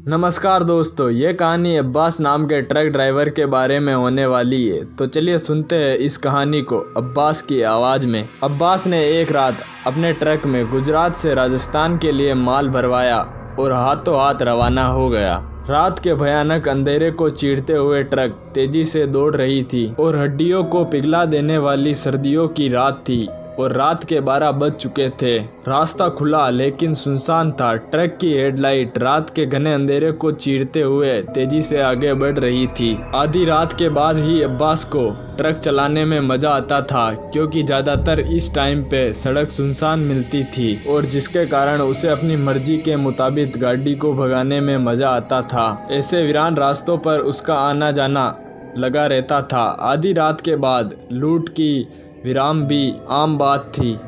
नमस्कार दोस्तों, ये कहानी अब्बास नाम के ट्रक ड्राइवर के बारे में होने वाली है। तो चलिए सुनते हैं इस कहानी को अब्बास की आवाज़ में। अब्बास ने एक रात अपने ट्रक में गुजरात से राजस्थान के लिए माल भरवाया और हाथों हाथ रवाना हो गया। रात के भयानक अंधेरे को चीरते हुए ट्रक तेजी से दौड़ रही थी और हड्डियों को पिघला देने वाली सर्दियों की रात थी और रात के 12 बज चुके थे। रास्ता खुला लेकिन सुनसान था। ट्रक की हेडलाइट रात के घने अंधेरे को चीरते हुए तेजी से आगे बढ़ रही थी। आधी रात के बाद ही अब्बास को ट्रक चलाने में मजा आता था, क्योंकि ज्यादातर इस टाइम पे सड़क सुनसान मिलती थी और जिसके कारण उसे अपनी मर्जी के मुताबिक गाड़ी को भगाने में मजा आता था। ऐसे वीरान रास्तों पर उसका आना जाना लगा रहता था। आधी रात के बाद लूट की विराम भी आम बात थी।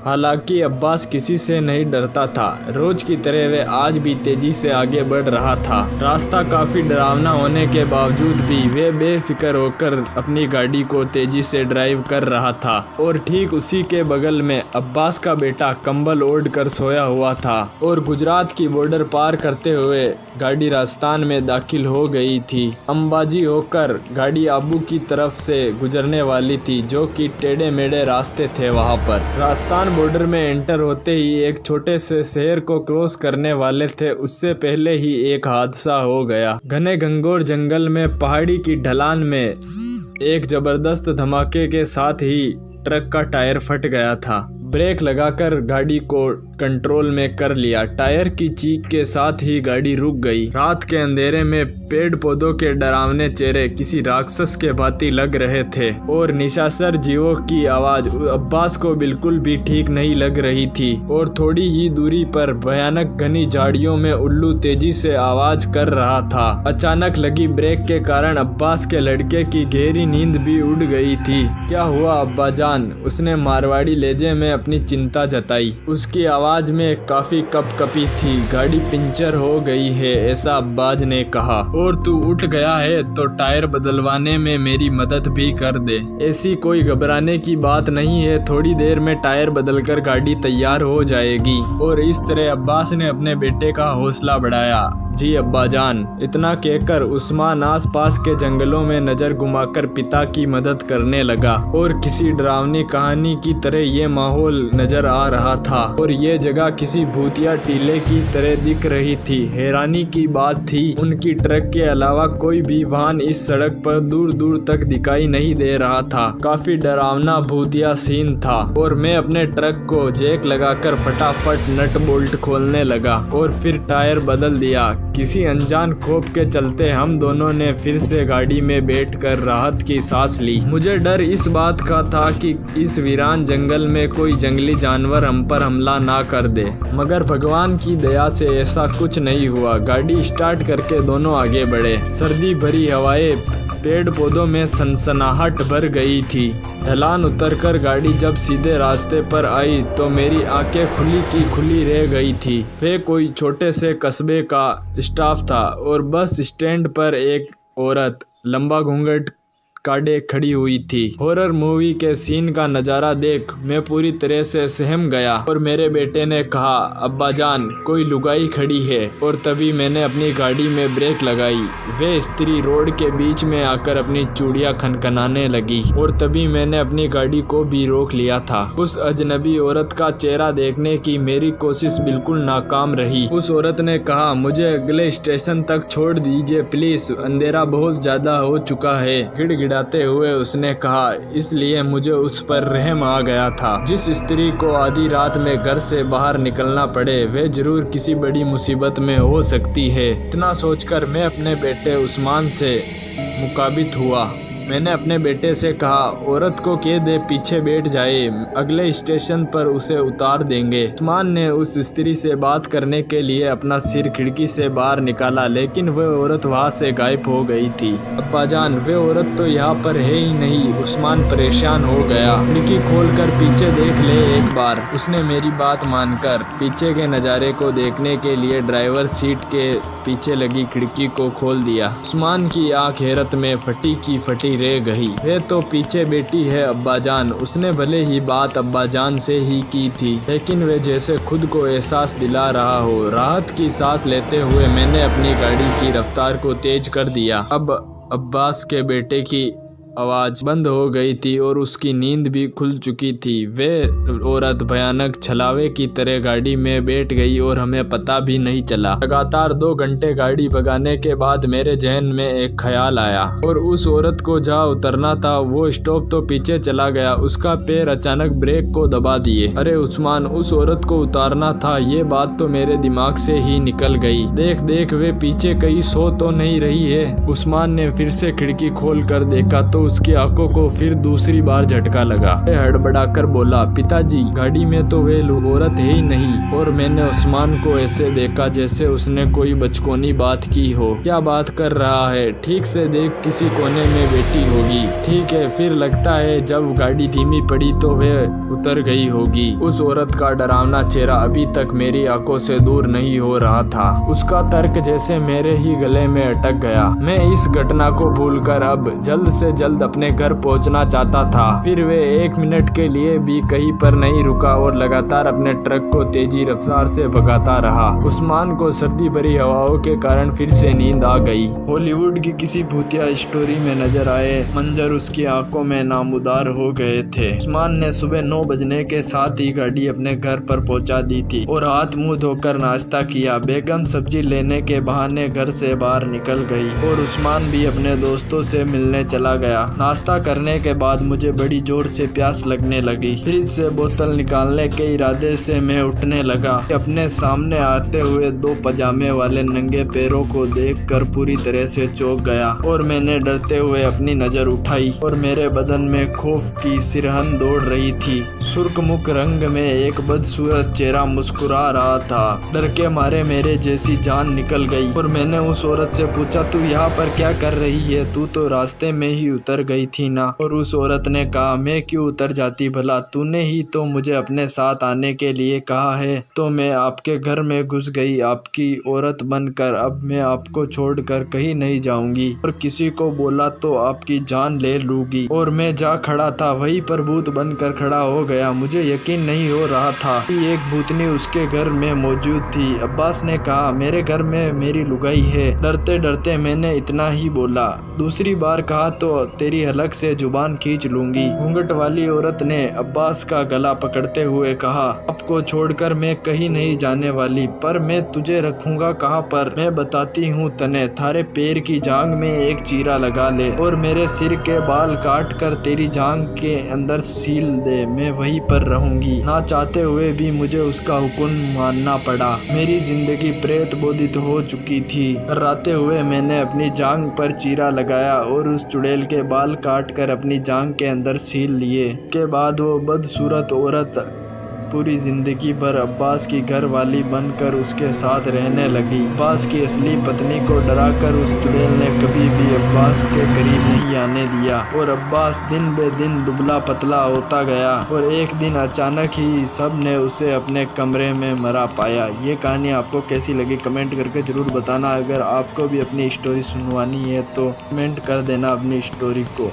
हालांकि अब्बास किसी से नहीं डरता था। रोज की तरह वह आज भी तेजी से आगे बढ़ रहा था। रास्ता काफी डरावना होने के बावजूद भी वह बेफिक्र होकर अपनी गाड़ी को तेजी से ड्राइव कर रहा था और ठीक उसी के बगल में अब्बास का बेटा कंबल ओढ़ कर सोया हुआ था और गुजरात की बॉर्डर पार करते हुए गाड़ी राजस्थान में दाखिल हो गई थी। अंबाजी होकर गाड़ी आबू की तरफ से गुजरने वाली थी, जो कि टेढ़े मेढ़े रास्ते थे। वहां पर राजस्थान बॉर्डर में एंटर होते ही एक छोटे से शहर को क्रॉस करने वाले थे, उससे पहले ही एक हादसा हो गया। घने घंघोर जंगल में पहाड़ी की ढलान में एक जबरदस्त धमाके के साथ ही ट्रक का टायर फट गया था। ब्रेक लगाकर गाड़ी को कंट्रोल में कर लिया। टायर की चीख के साथ ही गाड़ी रुक गई। रात के अंधेरे में पेड़ पौधों के डरावने चेहरे किसी राक्षस के भांति लग रहे थे और निशाचर जीवों की आवाज अब्बास को बिल्कुल भी ठीक नहीं लग रही थी। और थोड़ी ही दूरी पर भयानक घनी झाड़ियों में उल्लू तेजी से आवाज कर रहा था। अचानक लगी ब्रेक के कारण अब्बास के लड़के की गहरी नींद भी उड़ गई थी। क्या हुआ अब्बा जान? उसने मारवाड़ी लहजे में अपनी चिंता जताई। उसकी आवाज में काफी कपकपी थी। गाड़ी पंचर हो गई है, ऐसा अब्बास ने कहा। और तू उठ गया है तो टायर बदलवाने में मेरी मदद भी कर दे। ऐसी कोई घबराने की बात नहीं है, थोड़ी देर में टायर बदलकर गाड़ी तैयार हो जाएगी। और इस तरह अब्बास ने अपने बेटे का हौसला बढ़ाया। जी अब्बा जान। इतना कहकर उस्मान आसपास के जंगलों में नजर घुमाकर पिता की मदद करने लगा और किसी डरावनी कहानी की तरह ये माहौल नजर आ रहा था और ये जगह किसी भूतिया टीले की तरह दिख रही थी। हैरानी की बात थी, उनकी ट्रक के अलावा कोई भी वाहन इस सड़क पर दूर दूर तक दिखाई नहीं दे रहा था। काफी डरावना भूतिया सीन था और मैं अपने ट्रक को जैक लगाकर फटाफट नट बोल्ट खोलने लगा और फिर टायर बदल दिया। किसी अनजान खौफ के चलते हम दोनों ने फिर से गाड़ी में बैठकर राहत की सांस ली। मुझे डर इस बात का था कि इस वीरान जंगल में कोई जंगली जानवर हम पर हमला ना कर दे, मगर भगवान की दया से ऐसा कुछ नहीं हुआ। गाड़ी स्टार्ट करके दोनों आगे बढ़े। सर्दी भरी हवाएं पेड़ पौधों में सनसनाहट भर गई थी। ढलान उतरकर गाड़ी जब सीधे रास्ते पर आई तो मेरी आंखें खुली की खुली रह गई थी। वे कोई छोटे से कस्बे का स्टाफ था और बस स्टैंड पर एक औरत लंबा घूंघट काटे खड़ी हुई थी। हॉरर मूवी के सीन का नज़ारा देख मैं पूरी तरह से सहम गया और मेरे बेटे ने कहा, अब्बा जान कोई लुगाई खड़ी है। और तभी मैंने अपनी गाड़ी में ब्रेक लगाई। वे स्त्री रोड के बीच में आकर अपनी चूड़ियां खनखनाने लगी और तभी मैंने अपनी गाड़ी को भी रोक लिया था। उस अजनबी औरत का चेहरा देखने की मेरी कोशिश बिल्कुल नाकाम रही। उस औरत ने कहा, मुझे अगले स्टेशन तक छोड़ दीजिए प्लीज, अंधेरा बहुत ज्यादा हो चुका है। गिड़गिड़ाते हुए उसने कहा, इसलिए मुझे उस पर रहम आ गया था। जिस स्त्री को आधी रात में घर से बाहर निकलना पड़े वह जरूर किसी बड़ी मुसीबत में हो सकती है। इतना सोचकर मैं अपने बेटे उस्मान से मुखातिब हुआ। मैंने अपने बेटे से कहा, औरत को कह दे पीछे बैठ जाए, अगले स्टेशन पर उसे उतार देंगे। उस्मान ने उस स्त्री से बात करने के लिए अपना सिर खिड़की से बाहर निकाला, लेकिन वह औरत वहां से गायब हो गई थी। अब्बा जान वह औरत तो यहाँ पर है ही नहीं। उस्मान परेशान हो गया। खिड़की खोलकर पीछे देख ले एक बार। उसने मेरी बात मानकर पीछे के नज़ारे को देखने के लिए ड्राइवर सीट के पीछे लगी खिड़की को खोल दिया। उस्मान की आंख हैरत में फटी की फटी रह गई। वे तो पीछे बेटी है अब्बाजान। उसने भले ही बात अब्बाजान से ही की थी, लेकिन वे जैसे खुद को एहसास दिला रहा हो। राहत की सांस लेते हुए मैंने अपनी गाड़ी की रफ्तार को तेज कर दिया। अब अब्बास के बेटे की आवाज़ बंद हो गई थी और उसकी नींद भी खुल चुकी थी। वे औरत भयानक छलावे की तरह गाड़ी में बैठ गई और हमें पता भी नहीं चला। लगातार 2 घंटे गाड़ी भगाने के बाद मेरे जहन में एक ख्याल आया और उस औरत को जहाँ उतरना था वो स्टॉप तो पीछे चला गया। उसका पैर अचानक ब्रेक को दबा दिए। अरे उस्मान, उस औरत को उतारना था, ये बात तो मेरे दिमाग से ही निकल गई। देख देख, वे पीछे कहीं सो तो नहीं रही है। उस्मान ने फिर से खिड़की खोल कर देखा तो उसकी आंखों को फिर दूसरी बार झटका लगा। हड़बड़ाकर बोला, पिताजी, गाड़ी में तो वे औरत है ही नहीं। और मैंने उस्मान को ऐसे देखा जैसे उसने कोई बचकानी बात की हो। क्या बात कर रहा है? ठीक से देख, किसी कोने में बैठी होगी। ठीक है, फिर लगता है जब गाड़ी धीमी पड़ी तो वह उतर गई होगी। उस औरत का डरावना चेहरा अभी तक मेरी आंखों से दूर नहीं हो रहा था। उसका तर्क जैसे मेरे ही गले में अटक गया। मैं इस घटना को भूलकर अब जल्द से जल्द अपने घर पहुंचना चाहता था। फिर वे 1 मिनट के लिए भी कहीं पर नहीं रुका और लगातार अपने ट्रक को तेजी रफ्तार से भगाता रहा। उस्मान को सर्दी भरी हवाओं के कारण फिर से नींद आ गई। हॉलीवुड की किसी भूतिया स्टोरी में नजर आए मंजर उसकी आंखों में नामुदार हो गए थे। उस्मान ने सुबह 9 बजने के साथ ही गाड़ी अपने घर पर पहुंचा दी थी और हाथ मुंह धोकर नाश्ता किया। बेगम सब्जी लेने के बहाने घर से बाहर निकल गई और उस्मान भी अपने दोस्तों से मिलने चला गया। नाश्ता करने के बाद मुझे बड़ी जोर से प्यास लगने लगी। फ्रिज से बोतल निकालने के इरादे से मैं उठने लगा। अपने सामने आते हुए 2 पजामे वाले नंगे पैरों को देखकर पूरी तरह से चौंक गया और मैंने डरते हुए अपनी नजर उठाई और मेरे बदन में खौफ की सिरहन दौड़ रही थी। सुर्खमुख रंग में एक बदसूरत चेहरा मुस्कुरा रहा था। डर के मारे मेरे जैसी जान निकल गई और मैंने उस औरत से पूछा, तू यहाँ पर क्या कर रही है? तू तो रास्ते में ही उतर गई थी ना? और उस औरत ने कहा, मैं क्यों उतर जाती भला? तूने ही तो मुझे अपने साथ आने के लिए कहा है, तो मैं आपके घर में घुस गई आपकी औरत बनकर। अब मैं आपको छोड़कर कहीं नहीं जाऊंगी और किसी को बोला तो आपकी जान ले लूंगी। और मैं जा खड़ा था, वहीं पर भूत बनकर खड़ा हो गया। मुझे यकीन नहीं हो रहा था कि एक भूतनी उसके घर में मौजूद थी। अब्बास ने कहा, मेरे घर में मेरी लुगाई है। डरते डरते मैंने इतना ही बोला। दूसरी बार कहा तो तेरी हलक से जुबान खींच लूंगी। घूंघट वाली औरत ने अब्बास का गला पकड़ते हुए कहा, आपको छोड़कर मैं कहीं नहीं जाने वाली, पर मैं तुझे रखूंगा कहाँ पर? मैं बताती हूँ तने, थारे पैर की जांग में एक चीरा लगा ले और मेरे सिर के बाल काट कर तेरी जांग के अंदर सील दे। मैं वहीं पर रहूंगी। ना चाहते हुए भी मुझे उसका हुक्म मानना पड़ा। मेरी जिंदगी प्रेत बोधित हो चुकी थी। राते हुए मैंने अपनी जांग पर चीरा लगाया और उस चुड़ैल के बाल काट कर अपनी जांग के अंदर सील लिए। के बाद वो बदसूरत औरत पूरी जिंदगी भर अब्बास की घरवाली बनकर उसके साथ रहने लगी। अब्बास की असली पत्नी को डराकर उस चुड़ैल ने कभी भी अब्बास के करीब नहीं आने दिया और अब्बास दिन बे दिन दुबला पतला होता गया और एक दिन अचानक ही सब ने उसे अपने कमरे में मरा पाया। ये कहानी आपको कैसी लगी कमेंट करके जरूर बताना। अगर आपको भी अपनी स्टोरी सुनवानी है तो कमेंट कर देना अपनी स्टोरी को।